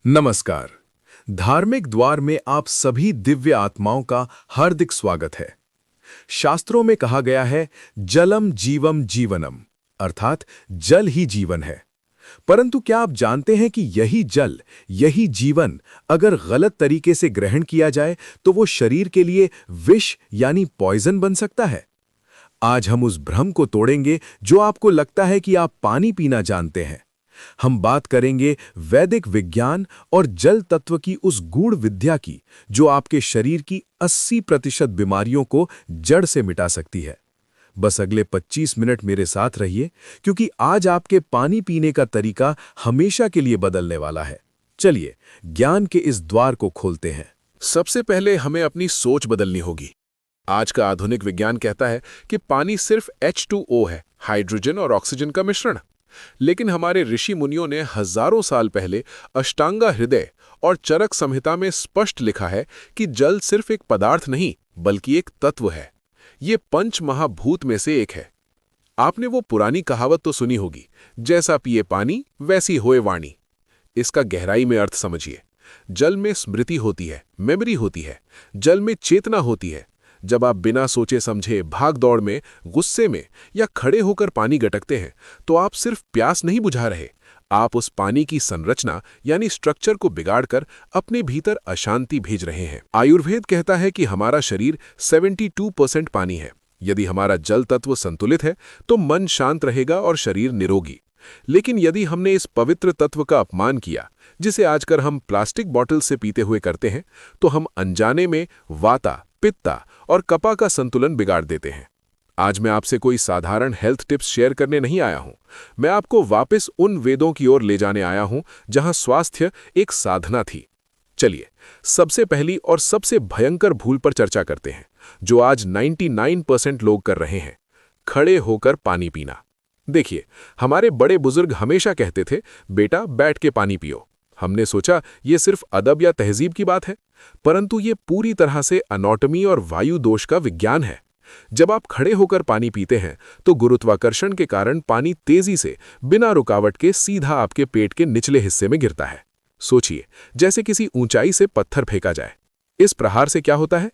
नमस्कार। धार्मिक द्वार में आप सभी दिव्य आत्माओं का हार्दिक स्वागत है। शास्त्रों में कहा गया है, जलम जीवम जीवनम, अर्थात जल ही जीवन है। परंतु क्या आप जानते हैं कि यही जल, यही जीवन अगर गलत तरीके से ग्रहण किया जाए तो वो शरीर के लिए विष यानी पॉइजन बन सकता है। आज हम उस भ्रम को तोड़ेंगे जो आपको लगता है कि आप पानी पीना जानते हैं। हम बात करेंगे वैदिक विज्ञान और जल तत्व की उस गूढ़ विद्या की जो आपके शरीर की 80% बीमारियों को जड़ से मिटा सकती है। बस अगले 25 मिनट मेरे साथ रहिए, क्योंकि आज आपके पानी पीने का तरीका हमेशा के लिए बदलने वाला है। चलिए ज्ञान के इस द्वार को खोलते हैं। सबसे पहले हमें अपनी सोच बदलनी होगी। आज का आधुनिक विज्ञान कहता है कि पानी सिर्फ H2O है, हाइड्रोजन और ऑक्सीजन का मिश्रण। लेकिन हमारे ऋषि मुनियों ने हजारों साल पहले अष्टांगा हृदय और चरक संहिता में स्पष्ट लिखा है कि जल सिर्फ एक पदार्थ नहीं बल्कि एक तत्व है। ये पंच महाभूत में से एक है। आपने वो पुरानी कहावत तो सुनी होगी, जैसा पिए पानी वैसी होए वाणी। इसका गहराई में अर्थ समझिए। जल में स्मृति होती है, मेमोरी होती है, जल में चेतना होती है। जब आप बिना सोचे समझे भाग दौड़ में, गुस्से में या खड़े होकर पानी गटकते हैं तो आप सिर्फ प्यास नहीं बुझा रहे, आप उस पानी की संरचना यानी स्ट्रक्चर को बिगाड़कर अपने भीतर अशांति भेज रहे हैं। आयुर्वेद कहता है कि हमारा शरीर 72% पानी है। यदि हमारा जल तत्व संतुलित है तो मन शांत रहेगा और शरीर निरोगी। लेकिन यदि हमने इस पवित्र तत्व का अपमान किया, जिसे आजकल हम प्लास्टिक बॉटल से पीते हुए करते हैं, तो हम अनजाने में वाता, पित्ता और कपा का संतुलन बिगाड़ देते हैं। आज मैं आपसे कोई साधारण हेल्थ टिप्स शेयर करने नहीं आया हूं। मैं आपको वापस उन वेदों की ओर ले जाने आया हूं जहां स्वास्थ्य एक साधना थी। चलिए सबसे पहली और सबसे भयंकर भूल पर चर्चा करते हैं, जो आज 99% लोग कर रहे हैं, खड़े होकर पानी पीना। देखिए, हमारे बड़े बुजुर्ग हमेशा कहते थे, बेटा बैठ के पानी पियो। हमने सोचा ये सिर्फ अदब या तहजीब की बात है, परंतु ये पूरी तरह से एनाटॉमी और वायु दोष का विज्ञान है। जब आप खड़े होकर पानी पीते हैं तो गुरुत्वाकर्षण के कारण पानी तेजी से बिना रुकावट के सीधा आपके पेट के निचले हिस्से में गिरता है। सोचिए, जैसे किसी ऊंचाई से पत्थर फेंका जाए। इस प्रहार से क्या होता है?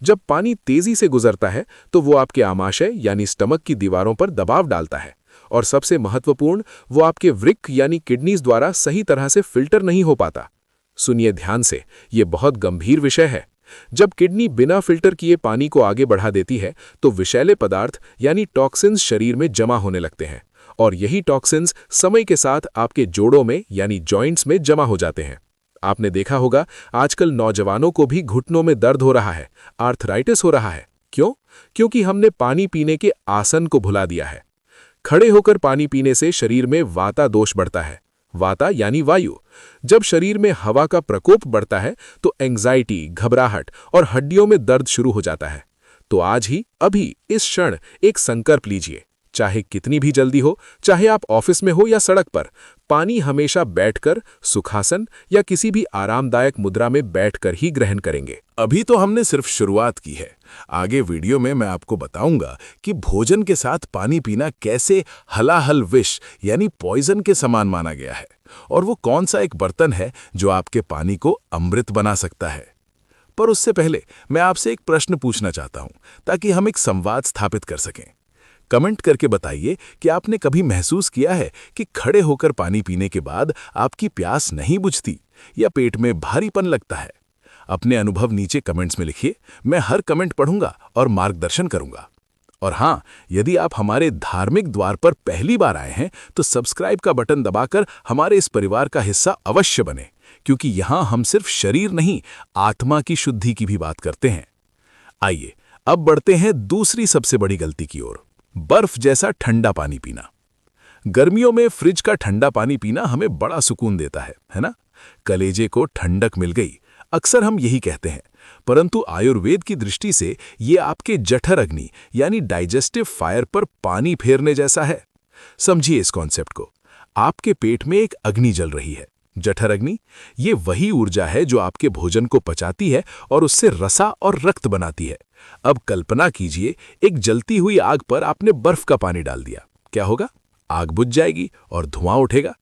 जब पानी तेजी से गुजरता है तो वो आपके आमाशय यानी स्टमक की दीवारों पर दबाव डालता है, और सबसे महत्वपूर्ण, वो आपके वृक्क यानी किडनीज द्वारा सही तरह से फिल्टर नहीं हो पाता। सुनिए ध्यान से, ये बहुत गंभीर विषय है। जब किडनी बिना फिल्टर किए पानी को आगे बढ़ा देती है तो विषैले पदार्थ यानी टॉक्सिन्स शरीर में जमा होने लगते हैं, और यही टॉक्सिन्स समय के साथ आपके जोड़ों में यानी जॉइंट्स में जमा हो जाते हैं। आपने देखा होगा आजकल नौजवानों को भी घुटनों में दर्द हो रहा है, आर्थराइटिस हो रहा है। क्यों? क्योंकि हमने पानी पीने के आसन को भुला दिया है। खड़े होकर पानी पीने से शरीर में वाता दोष बढ़ता है। वाता यानी वायु। जब शरीर में हवा का प्रकोप बढ़ता है तो एंजाइटी, घबराहट और हड्डियों में दर्द शुरू हो जाता है। तो आज ही, अभी, इस क्षण एक संकल्प लीजिए। चाहे कितनी भी जल्दी हो, चाहे आप ऑफिस में हो या सड़क पर, पानी हमेशा बैठकर, सुखासन या किसी भी आरामदायक मुद्रा में बैठकर ही ग्रहण करेंगे। अभी तो हमने सिर्फ शुरुआत की है। आगे वीडियो में मैं आपको बताऊंगा कि भोजन के साथ पानी पीना कैसे हलाहल विष यानी पॉइजन के समान माना गया है, और वो कौन सा एक बर्तन है जो आपके पानी को अमृत बना सकता है। पर उससे पहले मैं आपसे एक प्रश्न पूछना चाहता हूं, ताकि हम एक संवाद स्थापित कर सकें। कमेंट करके बताइए कि आपने कभी महसूस किया है कि खड़े होकर पानी पीने के बाद आपकी प्यास नहीं बुझती या पेट में भारीपन लगता है। अपने अनुभव नीचे कमेंट्स में लिखिए। मैं हर कमेंट पढ़ूंगा और मार्गदर्शन करूंगा। और हाँ, यदि आप हमारे धार्मिक द्वार पर पहली बार आए हैं तो सब्सक्राइब का बटन दबाकर हमारे इस परिवार का हिस्सा अवश्य बने, क्योंकि यहां हम सिर्फ शरीर नहीं, आत्मा की शुद्धि की भी बात करते हैं। आइए अब बढ़ते हैं दूसरी सबसे बड़ी गलती की ओर, बर्फ जैसा ठंडा पानी पीना। गर्मियों में फ्रिज का ठंडा पानी पीना हमें बड़ा सुकून देता है ना? कलेजे को ठंडक मिल गई, अक्सर हम यही कहते हैं। परंतु आयुर्वेद की दृष्टि से ये आपके जठर अग्नि यानी डाइजेस्टिव फायर पर पानी फेरने जैसा है। समझिए इस कॉन्सेप्ट को। आपके पेट में एक अग्नि जल रही है, जठर अग्नि। ये वही ऊर्जा है जो आपके भोजन को पचाती है और उससे रसा और रक्त बनाती है। अब कल्पना कीजिए, एक जलती हुई आग पर आपने बर्फ का पानी डाल दिया। क्या होगा? आग बुझ जाएगी और धुआं उठेगा।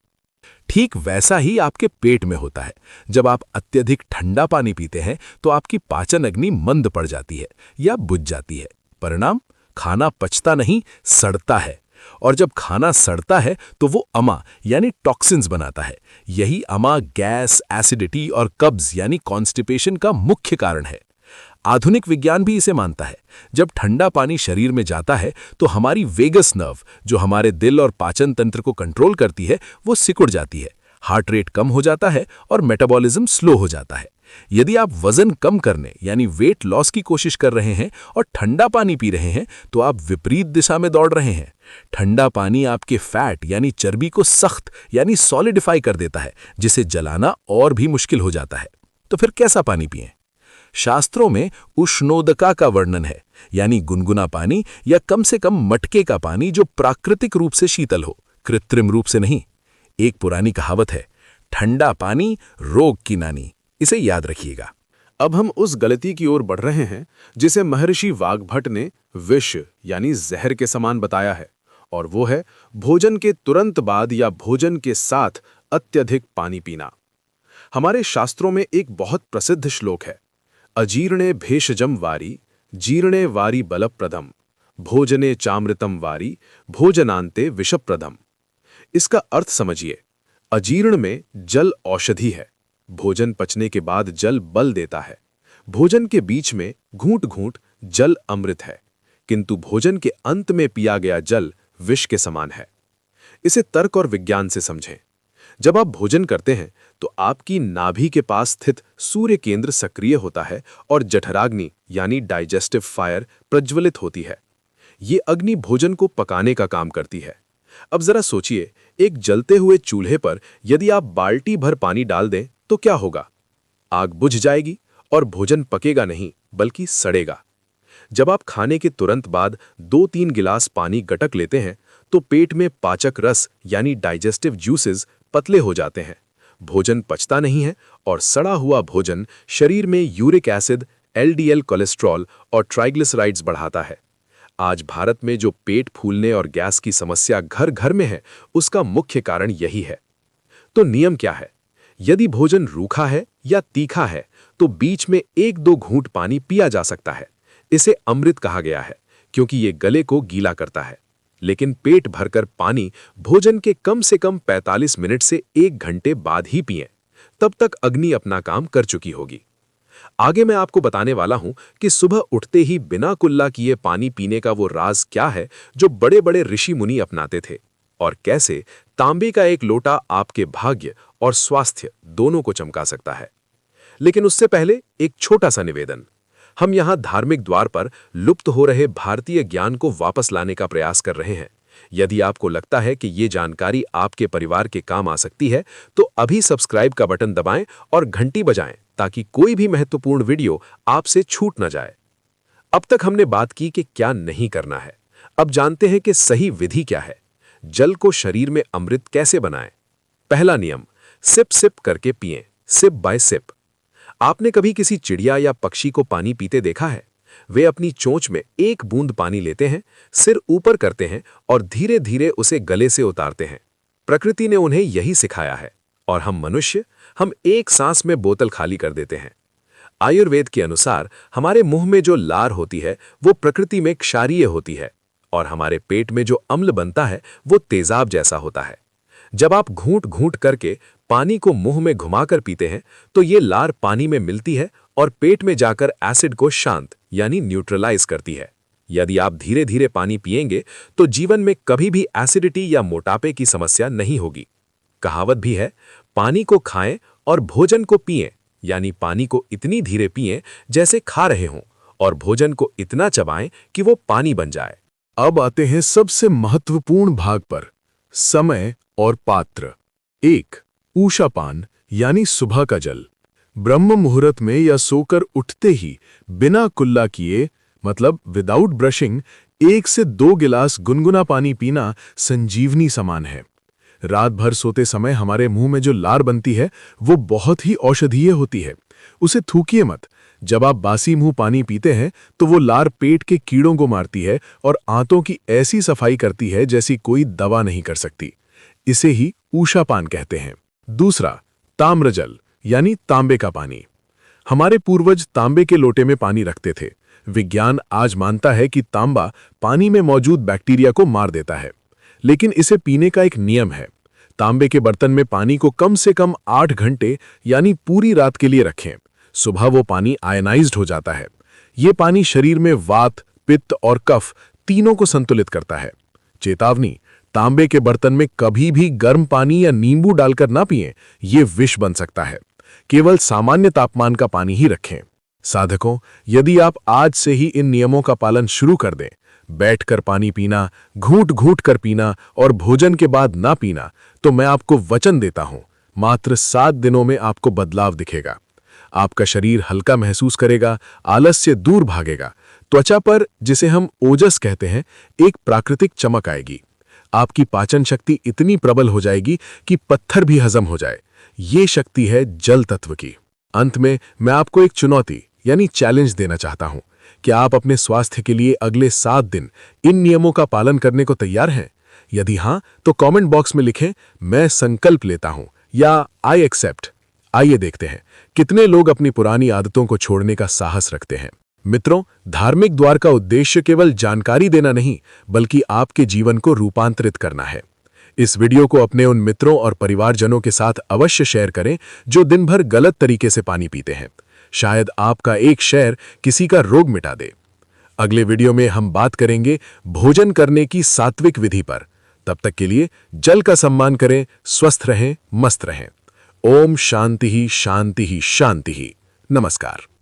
ठीक वैसा ही आपके पेट में होता है। जब आप अत्यधिक ठंडा पानी पीते हैं तो आपकी पाचन अग्नि मंद पड़ जाती है या बुझ जाती है। परिणाम, खाना पचता नहीं, सड़ता है। और जब खाना सड़ता है तो वो अमा यानी टॉक्सिन्स बनाता है। यही अमा गैस, एसिडिटी और कब्ज यानी कॉन्स्टिपेशन का मुख्य कारण है। आधुनिक विज्ञान भी इसे मानता है। जब ठंडा पानी शरीर में जाता है तो हमारी वेगस नर्व, जो हमारे दिल और पाचन तंत्र को कंट्रोल करती है, वो सिकुड़ जाती है। हार्ट रेट कम हो जाता है और मेटाबॉलिज्म स्लो हो जाता है। यदि आप वजन कम करने यानी वेट लॉस की कोशिश कर रहे हैं और ठंडा पानी पी रहे हैं तो आप विपरीत दिशा में दौड़ रहे हैं। ठंडा पानी आपके फैट यानी चर्बी को सख्त यानी सॉलिडिफाई कर देता है, जिसे जलाना और भी मुश्किल हो जाता है। तो फिर कैसा पानी पिएं? शास्त्रों में उष्णोदका का वर्णन है, यानी गुनगुना पानी या कम से कम मटके का पानी जो प्राकृतिक रूप से शीतल हो, कृत्रिम रूप से नहीं। एक पुरानी कहावत है, ठंडा पानी रोग की नानी। इसे याद रखिएगा। अब हम उस गलती की ओर बढ़ रहे हैं जिसे महर्षि वाग्भट ने विष यानी जहर के समान बताया है, और वो है भोजन के तुरंत बाद या भोजन के साथ अत्यधिक पानी पीना। हमारे शास्त्रों में एक बहुत प्रसिद्ध श्लोक है, अजीर्णे भेषजम वारी, जीर्णे वारी बलप्रदम, भोजने चामृतम वारी, भोजनांते विषप्रदम। इसका अर्थ समझिए। अजीर्ण में जल औषधि है। भोजन पचने के बाद जल बल देता है। भोजन के बीच में घूंट घूंट जल अमृत है, किंतु भोजन के अंत में पिया गया जल विष के समान है। इसे तर्क और विज्ञान से समझें। जब आप भोजन करते हैं तो आपकी नाभि के पास स्थित सूर्य केंद्र सक्रिय होता है और जठराग्नि यानी डाइजेस्टिव फायर प्रज्वलित होती है। ये अग्नि भोजन को पकाने का काम करती है। अब जरा सोचिए, एक जलते हुए चूल्हे पर यदि आप बाल्टी भर पानी डाल दें तो क्या होगा? आग बुझ जाएगी और भोजन पकेगा नहीं बल्कि सड़ेगा। जब आप खाने के तुरंत बाद 2-3 गिलास पानी गटक लेते हैं तो पेट में पाचक रस यानी डाइजेस्टिव जूसेस पतले हो जाते हैं। भोजन पचता नहीं है और सड़ा हुआ भोजन शरीर में यूरिक एसिड, एलडीएल कोलेस्ट्रॉल और ट्राइग्लिसराइड्स बढ़ाता है। आज भारत में जो पेट फूलने और गैस की समस्या घर घर में है, उसका मुख्य कारण यही है। तो नियम क्या है? यदि भोजन रूखा है या तीखा है तो बीच में 1-2 घूंट पानी पिया जा सकता है। इसे अमृत कहा गया है क्योंकि ये गले को गीला करता है। लेकिन पेट भरकर पानी भोजन के कम से कम 45 मिनट से 1 घंटे बाद ही पिएं। तब तक अग्नि अपना काम कर चुकी होगी। आगे मैं आपको बताने वाला हूं कि सुबह उठते ही बिना कुल्ला किए पानी पीने का वो राज क्या है जो बड़े बड़े ऋषि मुनि अपनाते थे, और कैसे तांबे का एक लोटा आपके भाग्य और स्वास्थ्य दोनों को चमका सकता है। लेकिन उससे पहले एक छोटा सा निवेदन। हम यहाँ धार्मिक द्वार पर लुप्त हो रहे भारतीय ज्ञान को वापस लाने का प्रयास कर रहे हैं। यदि आपको लगता है कि ये जानकारी आपके परिवार के काम आ सकती है तो अभी सब्सक्राइब का बटन दबाएं और घंटी बजाएं ताकि कोई भी महत्वपूर्ण वीडियो आपसे छूट न जाए। अब तक हमने बात की कि क्या नहीं करना है। अब जानते हैं कि सही विधि क्या है। जल को शरीर में अमृत कैसे बनाएं? पहला नियम, सिप सिप करके पिएं, सिप बाय सिप। आपने कभी किसी चिड़िया या पक्षी को पानी पीते देखा है? वे अपनी चोंच में 1 बूंद पानी लेते हैं, सिर ऊपर करते हैं और धीरे धीरे उसे गले से उतारते हैं। प्रकृति ने उन्हें यही सिखाया है, और हम मनुष्य, हम एक सांस में बोतल खाली कर देते हैं। आयुर्वेद के अनुसार हमारे मुंह में जो लार होती है वो प्रकृति में क्षारीय होती है, और हमारे पेट में जो अम्ल बनता है वो तेजाब जैसा होता है। जब आप घूंट घूंट करके पानी को मुंह में घुमाकर पीते हैं तो ये लार पानी में मिलती है और पेट में जाकर एसिड को शांत यानी न्यूट्रलाइज करती है। यदि आप धीरे धीरे पानी पिएंगे तो जीवन में कभी भी एसिडिटी या मोटापे की समस्या नहीं होगी। कहावत भी है, पानी को खाएं और भोजन को पिएं, यानी पानी को इतनी धीरे पिएं जैसे खा रहे हों और भोजन को इतना चबाएं कि वो पानी बन जाए। अब आते हैं सबसे महत्वपूर्ण भाग पर, समय और पात्र। 1. ऊषापान यानी सुबह का जल। ब्रह्म मुहूर्त में या सोकर उठते ही बिना कुल्ला किए, मतलब विदाउट ब्रशिंग, 1 से 2 गिलास गुनगुना पानी पीना संजीवनी समान है। रात भर सोते समय हमारे मुंह में जो लार बनती है वो बहुत ही औषधीय होती है। उसे थूकिए मत। जब आप बासी मुंह पानी पीते हैं तो वो लार पेट के कीड़ों को मारती है और आंतों की ऐसी सफाई करती है जैसी कोई दवा नहीं कर सकती। इसे ही ऊषापान कहते हैं। दूसरा, ताम्रजल यानी तांबे का पानी। हमारे पूर्वज तांबे के लोटे में पानी रखते थे। विज्ञान आज मानता है कि तांबा पानी में मौजूद बैक्टीरिया को मार देता है, लेकिन इसे पीने का एक नियम है। तांबे के बर्तन में पानी को कम से कम 8 घंटे यानी पूरी रात के लिए रखें। सुबह वो पानी आयनाइज्ड हो जाता है। ये पानी शरीर में वात, पित्त और कफ तीनों को संतुलित करता है। चेतावनी, तांबे के बर्तन में कभी भी गर्म पानी या नींबू डालकर ना पिएं, ये विष बन सकता है। केवल सामान्य तापमान का पानी ही रखें। साधकों, यदि आप आज से ही इन नियमों का पालन शुरू कर दें, बैठकर पानी पीना, घूंट घूंट कर पीना और भोजन के बाद ना पीना, तो मैं आपको वचन देता हूं, मात्र 7 दिनों में आपको बदलाव दिखेगा। आपका शरीर हल्का महसूस करेगा, आलस्य दूर भागेगा, त्वचा पर, जिसे हम ओजस कहते हैं, एक प्राकृतिक चमक आएगी। आपकी पाचन शक्ति इतनी प्रबल हो जाएगी कि पत्थर भी हजम हो जाए। ये शक्ति है जल तत्व की। अंत में मैं आपको एक चुनौती यानी चैलेंज देना चाहता हूं। क्या आप अपने स्वास्थ्य के लिए अगले 7 दिन इन नियमों का पालन करने को तैयार हैं? यदि हां, तो कमेंट बॉक्स में लिखें, मैं संकल्प लेता हूं या आई एक्सेप्ट। आइए देखते हैं कितने लोग अपनी पुरानी आदतों को छोड़ने का साहस रखते हैं। मित्रों, धार्मिक द्वार का उद्देश्य केवल जानकारी देना नहीं, बल्कि आपके जीवन को रूपांतरित करना है। इस वीडियो को अपने उन मित्रों और परिवारजनों के साथ अवश्य शेयर करें जो दिन भर गलत तरीके से पानी पीते हैं। शायद आपका एक शेयर किसी का रोग मिटा दे। अगले वीडियो में हम बात करेंगे भोजन करने की सात्विक विधि पर। तब तक के लिए जल का सम्मान करें, स्वस्थ रहें, मस्त रहें। ओम शांति ही शांति ही शांति ही। नमस्कार।